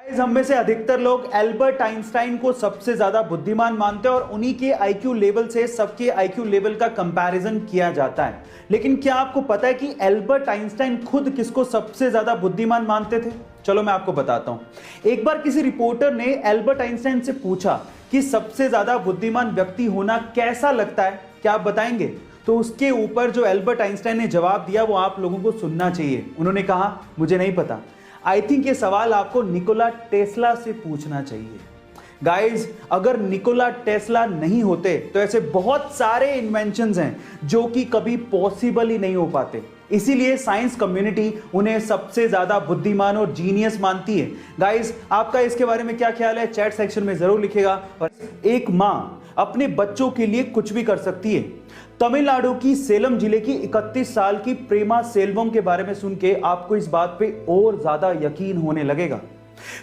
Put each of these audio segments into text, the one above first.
हम में से अधिकतर लोग एल्बर्ट आइंस्टाइन को सबसे ज्यादा बुद्धिमान मानते हैं और उन्हीं के आईक्यू लेवल से सबके आईक्यू लेवल का कंपैरिजन किया जाता है। लेकिन क्या आपको पता है कि एल्बर्ट आइंस्टाइन खुद किसको सबसे ज्यादा बुद्धिमान मानते थे? चलो मैं आपको बताता हूं। एक बार किसी रिपोर्टर ने एल्बर्ट आइंस्टाइन से पूछा कि सबसे ज्यादा बुद्धिमान व्यक्ति होना कैसा लगता है, क्या आप बताएंगे? तो उसके ऊपर जो एल्बर्ट आइंस्टाइन ने जवाब दिया वो आप लोगों को सुनना चाहिए। उन्होंने कहा, मुझे नहीं पता, आई थिंक ये सवाल आपको निकोला टेस्ला से पूछना चाहिए। गाइज, अगर निकोला टेस्ला नहीं होते तो ऐसे बहुत सारे इन्वेंशंस हैं जो कि कभी पॉसिबल ही नहीं हो पाते। इसीलिए साइंस कम्युनिटी उन्हें सबसे ज्यादा बुद्धिमान और जीनियस मानती है। गाइज, आपका इसके बारे में क्या ख्याल है? चैट सेक्शन में जरूर लिखिएगा। और एक मां अपने बच्चों के लिए कुछ भी कर सकती है। तमिलनाडु की सेलम जिले की 31 साल की प्रेमा सेल्वम के बारे में सुन के आपको इस बात पे और ज्यादा यकीन होने लगेगा।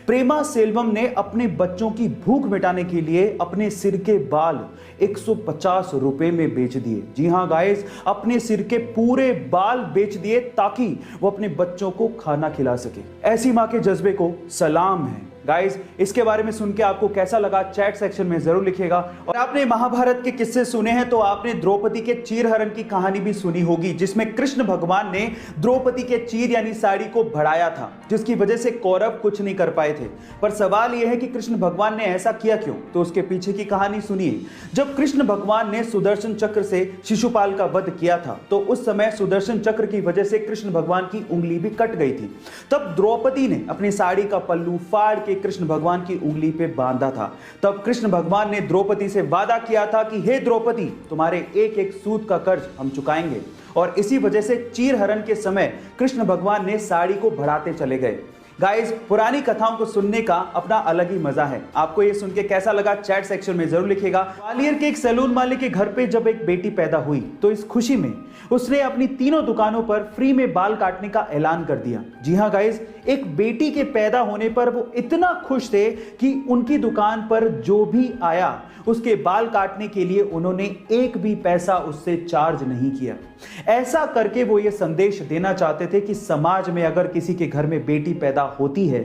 प्रेमा सेल्वम ने अपने बच्चों की भूख मिटाने के लिए अपने सिर के बाल 150 रुपए में बेच दिए। जी हां गाइस, अपने सिर के पूरे बाल बेच दिए ताकि वो अपने बच्चों को खाना खिला सके। ऐसी मां के जज्बे को सलाम है। गाइस, इसके बारे में सुन के आपको कैसा लगा? चैट सेक्शन में जरूर लिखिएगा। और आपने महाभारत के किस्से सुने हैं तो आपने द्रौपदी के चीरहरण की कहानी भी सुनी होगी, जिसमें कृष्ण भगवान ने द्रौपदी के चीर यानी साड़ी को बढ़ाया था, जिसकी वजह से कौरव कुछ नहीं कर पाए थे। पर सवाल यह है कि कृष्ण भगवान ने ऐसा किया क्यों? तो उसके पीछे की कहानी सुनिए। जब कृष्ण भगवान ने सुदर्शन चक्र से शिशुपाल का वध किया था तो उस समय सुदर्शन चक्र की वजह से कृष्ण भगवान की उंगली भी कट गई थी। तब द्रौपदी ने अपनी साड़ी का पल्लू फाड़ के कृष्ण भगवान की उंगली पे बांधा था। तब कृष्ण भगवान ने द्रौपदी से वादा किया था कि हे द्रौपदी, तुम्हारे एक एक सूत का कर्ज हम चुकाएंगे। और इसी वजह से चीरहरण के समय कृष्ण भगवान ने साड़ी को बढ़ाते चले गए। गाइस, पुरानी कथाओं को सुनने का अपना अलग ही मजा है। आपको ये सुन के कैसा लगा? चैट सेक्शन में जरूर लिखिएगा। ग्वालियर के एक सैलून मालिक के घर पे जब एक बेटी पैदा हुई तो इस खुशी में उसने अपनी तीनों दुकानों पर फ्री में बाल काटने का ऐलान कर दिया। जी हां गाइस, एक बेटी के पैदा होने पर वो इतना खुश थे कि उनकी दुकान पर जो भी आया उसके बाल काटने के लिए उन्होंने एक भी पैसा उससे चार्ज नहीं किया। ऐसा करके वो ये संदेश देना चाहते थे कि समाज में अगर किसी के घर में बेटी पैदा होती है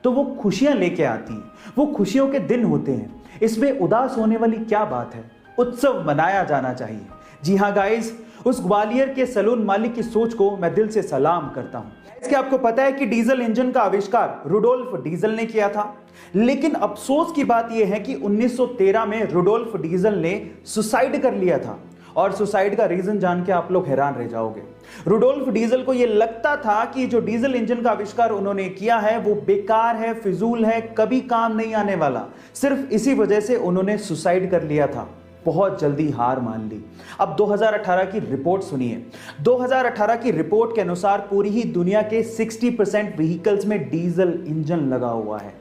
तो वो खुशियां लेके आती हैं, वो खुशियों के दिन होते हैं। इसमें उदास होने वाली क्या बात है? उत्सव मनाया जाना चाहिए। जी हां गाइस, उस ग्वालियर के सैलून मालिक की सोच को मैं दिल से सलाम करता हूं। इसके आपको पता है कि डीजल इंजन का आविष्कार रुडोल्फ डीजल ने किया था, लेकिन अफसोस की बात यह है कि 1913 में रुडोल्फ डीजल ने सुसाइड कर लिया था। और सुसाइड का रीजन जान के आप लोग हैरान रह जाओगे। रुडोल्फ डीजल को यह लगता था कि जो डीजल इंजन का आविष्कार उन्होंने किया है वो बेकार है, फिजूल है, कभी काम नहीं आने वाला। सिर्फ इसी वजह से उन्होंने सुसाइड कर लिया था, बहुत जल्दी हार मान ली। अब 2018 की रिपोर्ट सुनिए। 2018 की रिपोर्ट के अनुसार पूरी ही दुनिया के 60% व्हीकल्स में डीजल इंजन लगा हुआ है।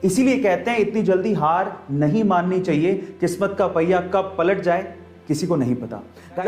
इसीलिए कहते हैं इतनी जल्दी हार नहीं माननी चाहिए। किस्मत का पहिया कब पलट जाए किसी को नहीं पता।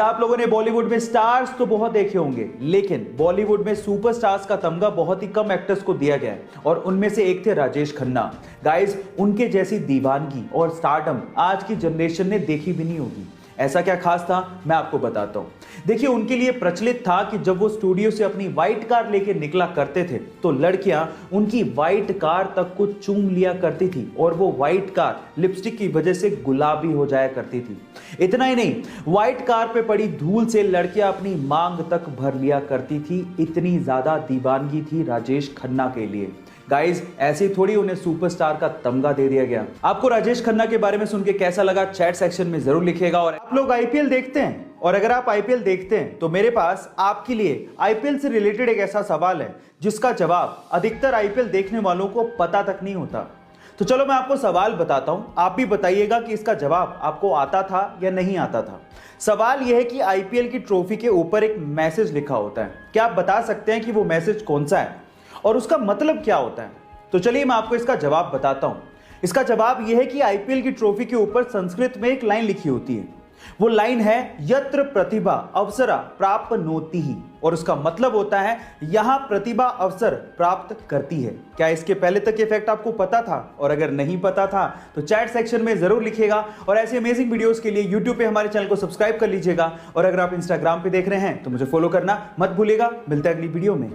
आप लोगों ने बॉलीवुड में स्टार्स तो बहुत देखे होंगे, लेकिन बॉलीवुड में सुपरस्टार्स का तमगा बहुत ही कम एक्टर्स को दिया गया है और उनमें से एक थे राजेश खन्ना। गाइस, उनके जैसी दीवानगी और स्टारडम आज की जनरेशन ने देखी भी नहीं होगी। ऐसा क्या खास था, मैं आपको बताता हूं। देखिए, उनके लिए प्रचलित था कि जब वो स्टूडियो से अपनी व्हाइट कार लेके निकला करते थे तो लड़कियां उनकी व्हाइट कार तक को चूम लिया करती थी और वो व्हाइट कार लिपस्टिक की वजह से गुलाबी हो जाया करती थी। इतना ही नहीं, व्हाइट कार पे पड़ी धूल से लड़कियां अपनी मांग तक भर लिया करती थी। इतनी ज्यादा दीवानगी थी राजेश खन्ना के लिए। गाइस, ऐसे थोड़ी उन्हें सुपरस्टार का तमगा दे दिया गया। आपको राजेश खन्ना के बारे में सुन के कैसा लगा? चैट सेक्शन में जरूर लिखिएगा। और आप लोग आईपीएल देखते हैं? और अगर आप आईपीएल देखते हैं तो मेरे पास आपके लिए आईपीएल से रिलेटेड एक ऐसा सवाल है जिसका जवाब अधिकतर आईपीएल देखने वालों को पता तक नहीं होता। तो चलो मैं आपको सवाल बताता हूं, आप भी बताइएगा कि इसका जवाब आपको आता था या नहीं आता था। सवाल यह है कि आईपीएल की ट्रॉफी के ऊपर एक मैसेज लिखा होता है। क्या आप बता सकते हैं कि वो मैसेज कौन सा है और उसका मतलब क्या होता है? तो चलिए मैं आपको इसका जवाब बताता हूं। इसका जवाब यह है कि आईपीएल की ट्रॉफी के ऊपर संस्कृत में एक लाइन लिखी होती है। वो लाइन है यत्र प्रतिभा अवसरा प्राप्नोति ही, और उसका मतलब होता है यहां प्रतिभा अवसर प्राप्त करती है। क्या इसके पहले तक ये फैक्ट आपको पता था? और अगर नहीं पता था तो चैट सेक्शन में जरूर लिखिएगा। और ऐसे अमेजिंग वीडियोस के लिए यूट्यूब पे हमारे चैनल को सब्सक्राइब कर लीजिएगा। और अगर आप इंस्टाग्राम पे देख रहे हैं तो मुझे फॉलो करना मत भूलिएगा। मिलते हैं अगली वीडियो में।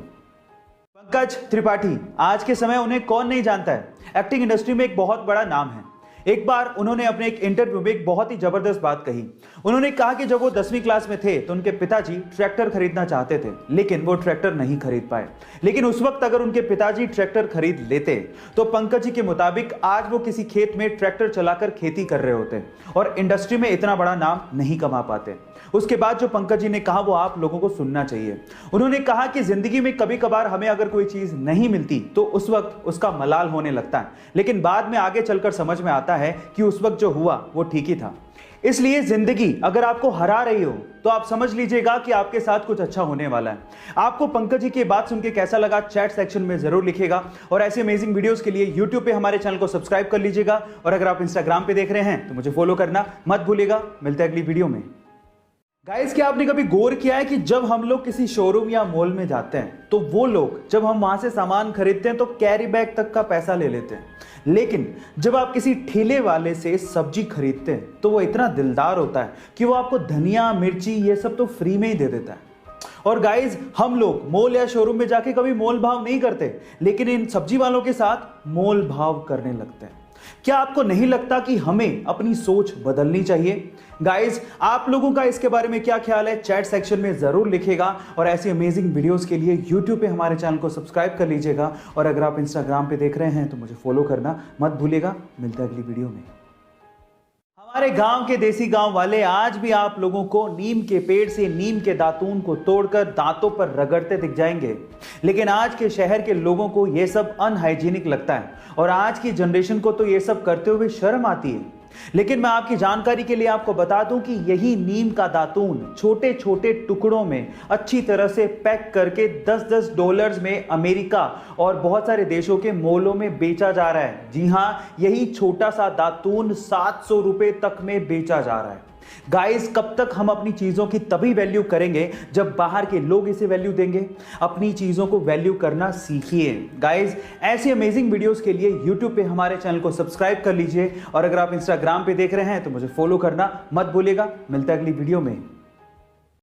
पंकज त्रिपाठी, आज के समय उन्हें कौन नहीं जानता है? एक्टिंग इंडस्ट्री में एक बहुत बड़ा नाम है। एक बार उन्होंने अपने एक इंटरव्यू में एक बहुत ही जबरदस्त बात कही। उन्होंने कहा कि जब वो 10वीं क्लास में थे तो उनके पिताजी ट्रैक्टर खरीदना चाहते थे, लेकिन वो ट्रैक्टर नहीं खरीद पाए। लेकिन उस वक्त अगर उनके पिताजी ट्रैक्टर खरीद लेते तो पंकज जी के मुताबिक आज वो किसी खेत में ट्रैक्टर चलाकर खेती कर रहे होते और इंडस्ट्री में इतना बड़ा नाम नहीं कमा पाते। उसके बाद जो पंकज जी ने कहा वो आप लोगों को सुनना चाहिए। उन्होंने कहा कि जिंदगी में कभी कभार हमें अगर कोई चीज नहीं मिलती तो उस वक्त उसका मलाल होने लगता है, लेकिन बाद में आगे चलकर समझ में आता है कि उस वक्त जो हुआ वो ठीक ही था। इसलिए जिंदगी अगर आपको हरा रही हो तो आप समझ लीजिएगा कि आपके साथ कुछ अच्छा होने वाला है। आपको पंकज जी की बात सुन के कैसा लगा चैट सेक्शन में जरूर लिखिएगा और ऐसे अमेजिंग वीडियोस के लिए यूट्यूब पे हमारे चैनल को सब्सक्राइब कर लीजिएगा और अगर आप इंस्टाग्राम पे देख रहे हैं तो मुझे फॉलो करना मत भूलिएगा। मिलते हैं अगली वीडियो में। गाइस, क्या आपने कभी गौर किया है कि जब हम लोग किसी शोरूम या मॉल में जाते हैं तो वो लोग जब हम वहां से सामान खरीदते हैं तो कैरी बैग तक का पैसा ले लेते हैं, लेकिन जब आप किसी ठेले वाले से सब्जी खरीदते हैं तो वो इतना दिलदार होता है कि वो आपको धनिया मिर्ची ये सब तो फ्री में ही दे देता है। और गाइस, हम लोग मॉल या शोरूम में जाके कभी मोल भाव नहीं करते, लेकिन इन सब्जी वालों के साथ मोल भाव करने लगते हैं। क्या आपको नहीं लगता कि हमें अपनी सोच बदलनी चाहिए? गाइस, आप लोगों का इसके बारे में क्या ख्याल है चैट सेक्शन में जरूर लिखिएगा और ऐसी अमेजिंग वीडियोस के लिए यूट्यूब पे हमारे चैनल को सब्सक्राइब कर लीजिएगा और अगर आप इंस्टाग्राम पे देख रहे हैं तो मुझे फॉलो करना मत भूलिएगा। मिलते हैं अगली वीडियो में। हमारे गांव के देसी गांव वाले आज भी आप लोगों को नीम के पेड़ से नीम के दातून को तोड़कर दांतों पर रगड़ते दिख जाएंगे, लेकिन आज के शहर के लोगों को यह सब अनहाइजीनिक लगता है और आज की जनरेशन को तो यह सब करते हुए शर्म आती है। लेकिन मैं आपकी जानकारी के लिए आपको बता दूं कि यही नीम का दातून छोटे छोटे टुकड़ों में अच्छी तरह से पैक करके $10 में अमेरिका और बहुत सारे देशों के मॉलों में बेचा जा रहा है। जी हां, यही छोटा सा दातून 700 रुपए तक में बेचा जा रहा है। गाइस, कब तक हम अपनी चीजों की तभी वैल्यू करेंगे जब बाहर के लोग इसे वैल्यू देंगे? अपनी चीजों को वैल्यू करना सीखिए। गाइस, ऐसी अमेजिंग वीडियोस के लिए यूट्यूब पे हमारे चैनल को सब्सक्राइब कर लीजिए और अगर आप इंस्टाग्राम पे देख रहे हैं तो मुझे फॉलो करना मत भूलिएगा। मिलते हैं अगली वीडियो में।